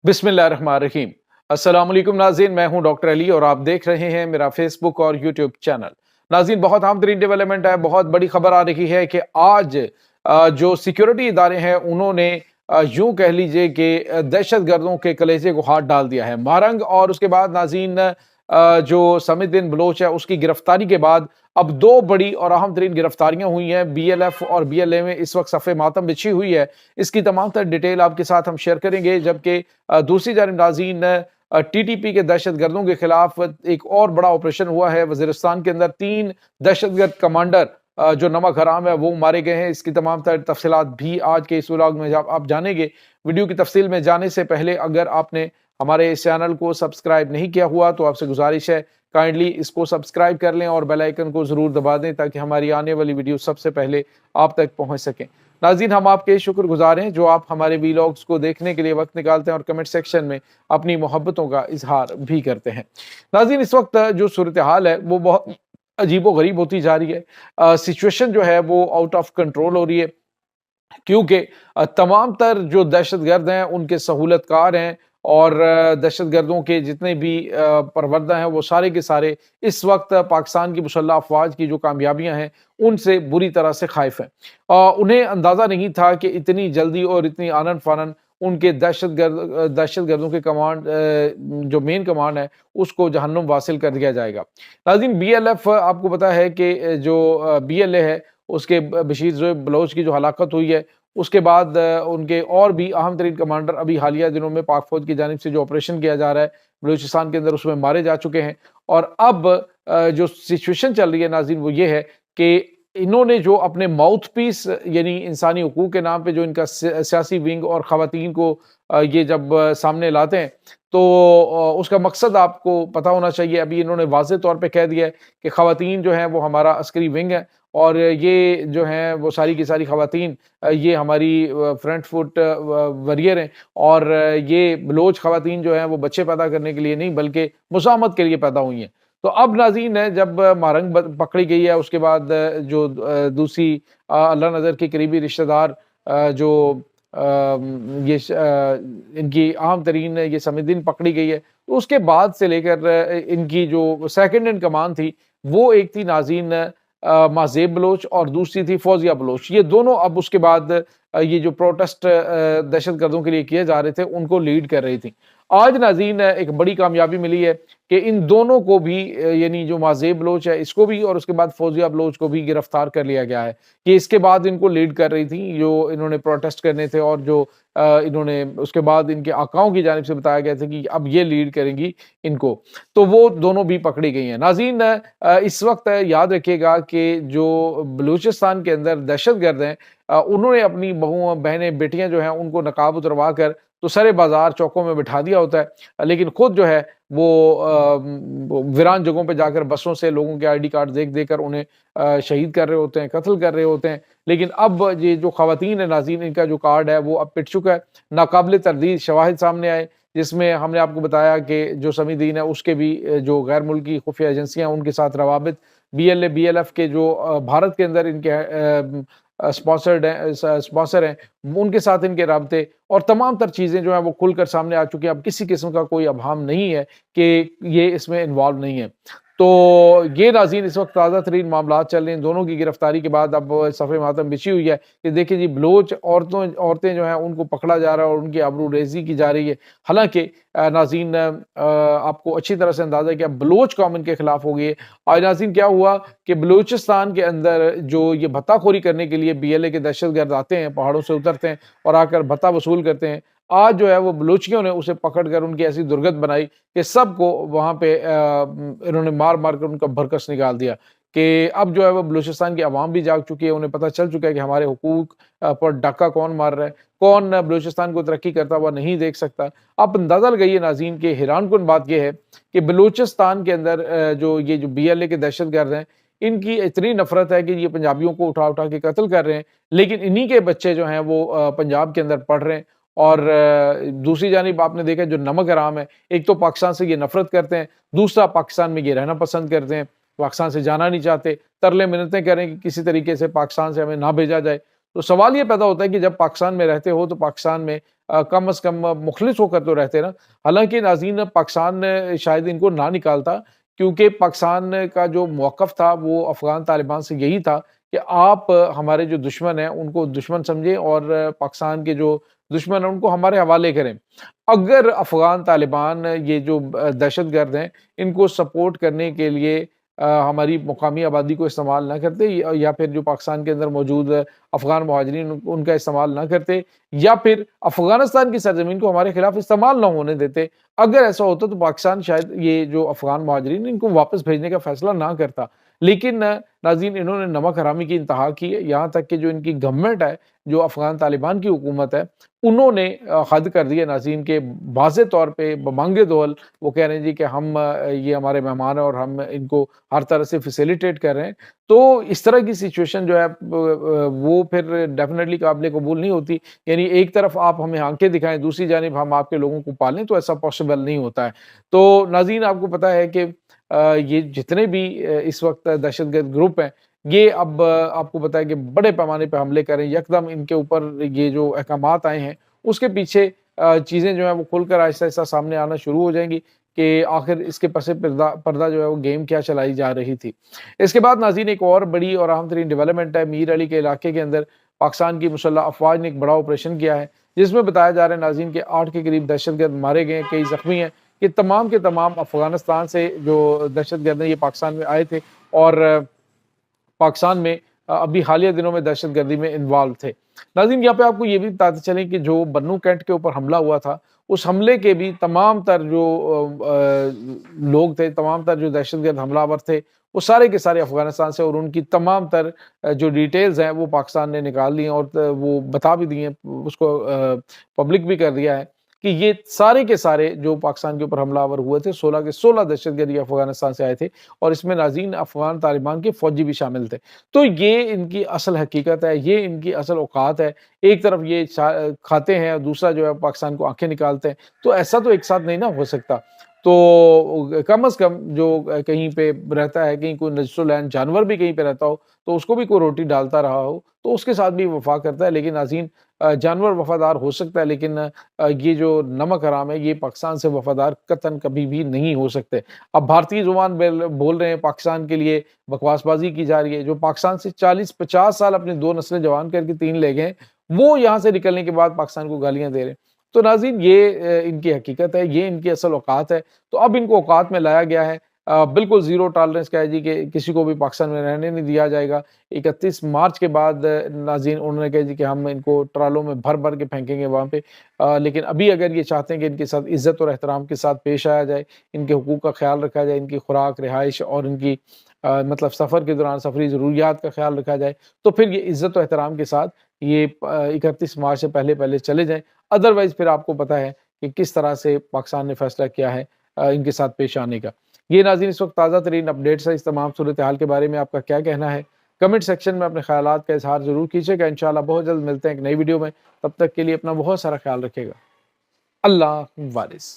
बिस्मिल्लाहिर्रहमानिर्रहीम। अस्सलाम वालेकुम नाज़रीन, मैं हूं डॉक्टर अली और आप देख रहे हैं मेरा फेसबुक और यूट्यूब चैनल। नाज़रीन, बहुत अहम तरीन डेवलपमेंट है, बहुत बड़ी खबर आ रही है कि आज जो सिक्योरिटी इदारे हैं उन्होंने यूं कह लीजिए कि दहशत गर्दों के कलेजे को हाथ डाल दिया है। मारंग और उसके बाद नाज़रीन जो समित बिन बलोच है उसकी गिरफ्तारी के बाद अब दो बड़ी और अहम तरीन गिरफ्तारियां हुई हैं। BLF और BLA में इस वक्त सफ़े मातम बिछी हुई है। इसकी तमाम तर डिटेल आपके साथ हम शेयर करेंगे, जबकि दूसरी जानिब नाज़रीन TTP के दहशत गर्दों के खिलाफ एक और बड़ा ऑपरेशन हुआ है। वज़ीरिस्तान के अंदर 3 दहशतगर्द कमांडर जो नमक हराम है वो मारे गए हैं। इसकी तमाम तर तफसीलात भी आज के इस व्लॉग में आप जानेंगे। वीडियो की तफसील में जाने से पहले अगर आपने हमारे इस चैनल को सब्सक्राइब नहीं किया हुआ तो आपसे गुजारिश है काइंडली इसको सब्सक्राइब कर लें और बेल आइकन को ज़रूर दबा दें ताकि हमारी आने वाली वीडियो सबसे पहले आप तक पहुंच सकें। नाज़रीन, हम आपके शुक्रगुजार हैं जो आप हमारे वीलॉग्स को देखने के लिए वक्त निकालते हैं और कमेंट सेक्शन में अपनी मोहब्बतों का इजहार भी करते हैं। नाज़रीन, इस वक्त जो सूरत हाल है वो बहुत अजीबो गरीब होती जा रही है। सिचुएशन जो है वो आउट ऑफ कंट्रोल हो रही है, क्योंकि तमाम तर जो दहशतगर्द हैं उनके सहूलतकार हैं और दहशतगर्दों के जितने भी परवरदा हैं वो सारे के सारे इस वक्त पाकिस्तान की मुसल्लह अफवाज की जो कामयाबियां हैं उनसे बुरी तरह से खाइफ हैं। उन्हें अंदाज़ा नहीं था कि इतनी जल्दी और इतनी आनन फानन उनके दहशतगर्दों के कमांड जो मेन कमांड है उसको जहन्नुम वासिल कर दिया जाएगा। नाज़रीन, BLF आपको पता है कि जो BLA है उसके बशीर ज़ोएब बलोच की जो हलाकत हुई है उसके बाद उनके और भी अहम तरीन कमांडर अभी हालिया दिनों में पाक फौज की जानिब से जो ऑपरेशन किया जा रहा है बलूचिस्तान के अंदर उसमें मारे जा चुके हैं। और अब जो सिचुएशन चल रही है नाज़रीन वो ये है कि इन्होंने जो अपने माउथ पीस यानी इंसानी हकूक़ के नाम पे जो इनका सियासी विंग और ख़वातीन को ये जब सामने लाते हैं तो उसका मकसद आपको पता होना चाहिए। अभी इन्होंने वाज़ेह तौर पे कह दिया है कि ख़वातीन जो हैं वो हमारा अस्करी विंग है और ये जो हैं वो सारी की सारी ख़वातीन ये हमारी फ्रंट फुट वॉरियर हैं और ये बलोच ख़वातीन जो हैं वो बच्चे पैदा करने के लिए नहीं बल्कि मुज़ाहमत के लिए पैदा हुई हैं। तो अब नाज़रीन है जब मारंग पकड़ी गई है उसके बाद जो दूसरी अल्लाह नज़र के करीबी रिश्तेदार जो ये इनकी अहम तरीन ये समिदिन पकड़ी गई है तो उसके बाद से लेकर इनकी जो सेकंड इन कमान थी वो एक थी नाज़रीन माज़ेब बलोच और दूसरी थी फौजिया बलोच। ये दोनों अब उसके बाद ये जो प्रोटेस्ट दहशत गर्दों के लिए किए जा रहे थे उनको लीड कर रही थी। आज नाज़रीन एक बड़ी कामयाबी मिली है कि इन दोनों को भी यानी जो माज़ेब बलोच है इसको भी और उसके बाद फौजिया बलोच को भी गिरफ्तार कर लिया गया है कि इसके बाद इनको लीड कर रही थी जो इन्होंने प्रोटेस्ट करने थे और जो इन्होंने उसके बाद इनके आकाओं की जानिब से बताया गया था कि अब ये लीड करेंगी इनको, तो वो दोनों भी पकड़ी गई हैं। नाज़रीन, इस वक्त याद रखिएगा कि जो बलूचिस्तान के अंदर दहशतगर्द हैं उन्होंने अपनी बहुओं बहनें बेटियां जो हैं उनको नकाब उतरवा कर तो सरे बाजार चौकों में बिठा दिया होता है, लेकिन खुद जो है वो वीरान जगहों पे जाकर बसों से लोगों के ID कार्ड देख देकर उन्हें शहीद कर रहे होते हैं, कत्ल कर रहे होते हैं। लेकिन अब ये जो ख़वातीन है नाज़रीन इनका जो कार्ड है वो अब पिट चुका है। नाकाबिल तरदीद शवाहिद सामने आए जिसमें हमने आपको बताया कि जो समीदीन है उसके भी जो गैर मुल्की खुफिया एजेंसियाँ उनके साथ रवाबित BLA BLF के जो भारत के अंदर इनके स्पॉन्सर हैं उनके साथ इनके राब्ते और तमाम तर चीज़ें जो हैं वो खुलकर सामने आ चुकी हैं। अब किसी किस्म का कोई अभाम नहीं है कि ये इसमें इन्वॉल्व नहीं है। तो ये नाज़रीन इस वक्त ताज़ा तरीन मामला चल रहे हैं। दोनों की गिरफ्तारी के बाद अब सफ़े मातम बिछी हुई है कि देखिए जी बलोच औरतें जो हैं उनको पकड़ा जा रहा है और उनकी आबरू रेज़ी की जा रही है। हालांकि नाज़रीन आपको अच्छी तरह से अंदाज़ा है कि अब बलोच कौम इनके खिलाफ हो गई है। आज नाज़रीन क्या हुआ कि बलूचिस्तान के अंदर जो ये भत्ताखोरी करने के लिए BLA के दहशतगर्द आते हैं, पहाड़ों से उतरते हैं और आकर भत्ता वसूल करते हैं, आज जो है वो बलूचियों ने उसे पकड़कर उनकी ऐसी दुर्गत बनाई कि सबको वहाँ पे इन्होंने मार मार कर उनका भरकस निकाल दिया कि अब जो है वो बलूचिस्तान की आवाम भी जाग चुकी है। उन्हें पता चल चुका है कि हमारे हुकूक पर डाका कौन मार रहा है, कौन बलूचिस्तान को तरक्की करता हुआ नहीं देख सकता। आप अंदाज़ा लगाइए नाज़रीन कि हैरानकुन बात यह है कि बलूचिस्तान के अंदर जो BLA के दहशतगर्द हैं इनकी इतनी नफरत है कि ये पंजाबियों को उठा उठा के कत्ल कर रहे हैं, लेकिन इन्हीं के बच्चे जो हैं वो पंजाब के अंदर पढ़ रहे हैं। और दूसरी जानिब आपने देखा जो नमक हराम है, एक तो पाकिस्तान से ये नफरत करते हैं, दूसरा पाकिस्तान में ये रहना पसंद करते हैं, पाकिस्तान से जाना नहीं चाहते, तरले मिन्नतें करें कि किसी तरीके से पाकिस्तान से हमें ना भेजा जाए। تو سوال یہ پیدا ہوتا ہے کہ جب پاکستان میں رہتے ہو تو پاکستان میں کم از کم مخلص ہو کر تو رہتے نا۔ حالانکہ ناظرین پاکستان شاید ان کو نہ نکالتا، کیونکہ پاکستان کا جو موقف تھا وہ افغان طالبان سے یہی تھا کہ آپ ہمارے جو دشمن ہیں ان کو دشمن سمجھیں اور پاکستان کے جو دشمن ہیں ان کو ہمارے حوالے کریں۔ اگر افغان طالبان یہ جو دہشت گرد ہیں ان کو سپورٹ کرنے کے لیے ہماری مقامی آبادی کو استعمال نہ کرتے، یا پھر جو پاکستان کے اندر موجود افغان مہاجرین ان کا استعمال نہ کرتے، یا پھر افغانستان کی سرزمین کو ہمارے خلاف استعمال نہ ہونے دیتے، اگر ایسا ہوتا تو پاکستان شاید یہ جو افغان مہاجرین ان کو واپس بھیجنے کا فیصلہ نہ کرتا۔ لیکن ناظرین انہوں نے نمک حرامی کی انتہا کی ہے، یہاں تک کہ جو ان کی گورنمنٹ ہے، جو افغان طالبان کی حکومت ہے، انہوں نے حد کر دی ہے ناظرین کے واضح طور پہ بمانگے دول وہ کہہ رہے ہیں جی کہ ہم یہ ہمارے مہمان ہیں اور ہم ان کو ہر طرح سے فیسیلیٹیٹ کر رہے ہیں۔ تو اس طرح کی سچویشن جو ہے وہ پھر ڈیفینیٹلی قابل قبول نہیں ہوتی۔ یعنی ایک طرف آپ ہمیں آنکھیں دکھائیں، دوسری جانب ہم آپ کے لوگوں کو پالیں، تو ایسا پاسبل نہیں ہوتا ہے۔ تو ناظرین آپ کو پتہ ہے کہ یہ جتنے بھی اس وقت دہشت گرد گروپ ہیں، یہ اب آپ کو پتہ ہے کہ بڑے پیمانے پہ حملے کریں، یکدم ان کے اوپر یہ جو احکامات آئے ہیں اس کے پیچھے چیزیں جو ہیں وہ کھل کر آہستہ آہستہ سامنے آنا شروع ہو جائیں گی کہ آخر اس کے پس پردہ جو ہے وہ گیم کیا چلائی جا رہی تھی۔ اس کے بعد ناظرین ایک اور بڑی اور اہم ترین ڈیولپمنٹ ہے، میر علی کے علاقے کے اندر پاکستان کی مسلح افواج نے ایک بڑا آپریشن کیا ہے، جس میں بتایا جا رہا ہے ناظرین کہ 8 کے قریب دہشت گرد مارے گئے، کئی زخمی ہیں۔ یہ تمام کے تمام افغانستان سے جو دہشت گرد ہیں یہ پاکستان میں آئے تھے اور پاکستان میں ابھی حالیہ دنوں میں دہشت گردی میں انوالو تھے۔ ناظرین یہاں پہ آپ کو یہ بھی بتاتے چلیں کہ جو بنو کینٹ کے اوپر حملہ ہوا تھا، اس حملے کے بھی تمام تر جو لوگ تھے، تمام تر جو دہشت گرد حملہ آور تھے، وہ سارے کے سارے افغانستان سے، اور ان کی تمام تر جو ڈیٹیلز ہیں وہ پاکستان نے نکال لی ہیں اور وہ بتا بھی دی ہیں، اس کو پبلک بھی کر دیا ہے کہ یہ سارے کے سارے جو پاکستان کے اوپر حملہ آور ہوئے تھے 16 کے 16 دہشت گرد افغانستان سے آئے تھے، اور اس میں ناظرین افغان طالبان کے فوجی بھی شامل تھے۔ تو یہ ان کی اصل حقیقت ہے، یہ ان کی اصل اوقات ہے۔ ایک طرف یہ کھاتے ہیں اور دوسرا جو ہے پاکستان کو آنکھیں نکالتے ہیں، تو ایسا تو ایک ساتھ نہیں نہ ہو سکتا۔ تو کم از کم جو کہیں پہ رہتا ہے، کہیں کوئی نجس العین جانور بھی کہیں پہ رہتا ہو تو اس کو بھی کوئی روٹی ڈالتا رہا ہو تو اس کے ساتھ بھی وفا کرتا ہے۔ لیکن ناظرین جانور وفادار ہو سکتا ہے، لیکن یہ جو نمک حرام ہے یہ پاکستان سے وفادار قطعاً کبھی بھی نہیں ہو سکتے۔ اب بھارتی زبان بول رہے ہیں، پاکستان کے لیے بکواس بازی کی جا رہی ہے۔ جو پاکستان سے 40-50 سال اپنی 2 نسلیں جوان کر کے 3 لے گئے، وہ یہاں سے نکلنے کے بعد پاکستان کو گالیاں دے رہے ہیں۔ تو ناظرین یہ ان کی حقیقت ہے، یہ ان کی اصل اوقات ہے۔ تو اب ان کو اوقات میں لایا گیا ہے، بالکل زیرو ٹالرنس کا ہے جی کہ کسی کو بھی پاکستان میں رہنے نہیں دیا جائے گا۔ 31 مارچ کے بعد ناظرین انہوں نے کہا جی کہ ہم ان کو ٹرالوں میں بھر بھر کے پھینکیں گے وہاں پہ، لیکن ابھی اگر یہ چاہتے ہیں کہ ان کے ساتھ عزت اور احترام کے ساتھ پیش آیا جائے، ان کے حقوق کا خیال رکھا جائے، ان کی خوراک، رہائش اور ان کی مطلب سفر کے دوران سفری ضروریات کا خیال رکھا جائے، تو پھر یہ عزت و احترام کے ساتھ یہ 31 مارچ سے پہلے چلے جائیں۔ ادروائز پھر آپ کو پتہ ہے کہ کس طرح سے پاکستان نے فیصلہ کیا ہے ان کے ساتھ پیش آنے کا۔ یہ ناظرین اس وقت تازہ ترین اپڈیٹس ہے۔ اس تمام صورتحال کے بارے میں آپ کا کیا کہنا ہے؟ کمنٹ سیکشن میں اپنے خیالات کا اظہار ضرور کیجیے گا۔ انشاءاللہ بہت جلد ملتے ہیں ایک نئی ویڈیو میں، تب تک کے لیے اپنا بہت سارا خیال رکھیے گا۔ اللہ وارث۔